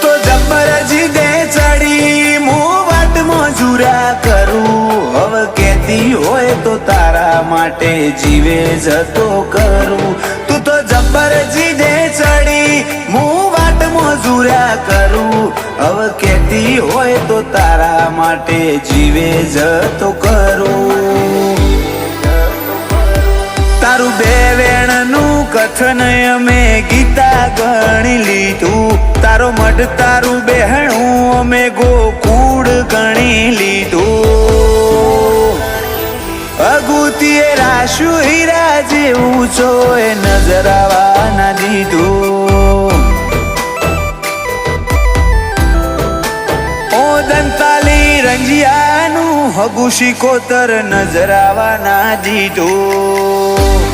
તો જબ્બર જીદે ચડી હું વાટમાં જુરા કરું હવે કેતી હોય તો તારા માટે જીવે જતો કરું તું તો જબ્બર જીદે ચડી હું વાટમાં જુરા કરું હવે કેતી હોય તો તારા માટે જીવે જતો કરું તારું બે વેણનું કથન અમે ગીતા ગણી લીધું તારો મઢ તારું બેહણું અમે ગોકુળ ગણી લીધું અગુતીએ રાશુ હીરા જેવું છો એ નજરાવા ના દીધું ઓ દંતાલી રંજિયાનું હગુ શિકોતર નજરાવા ના દીધું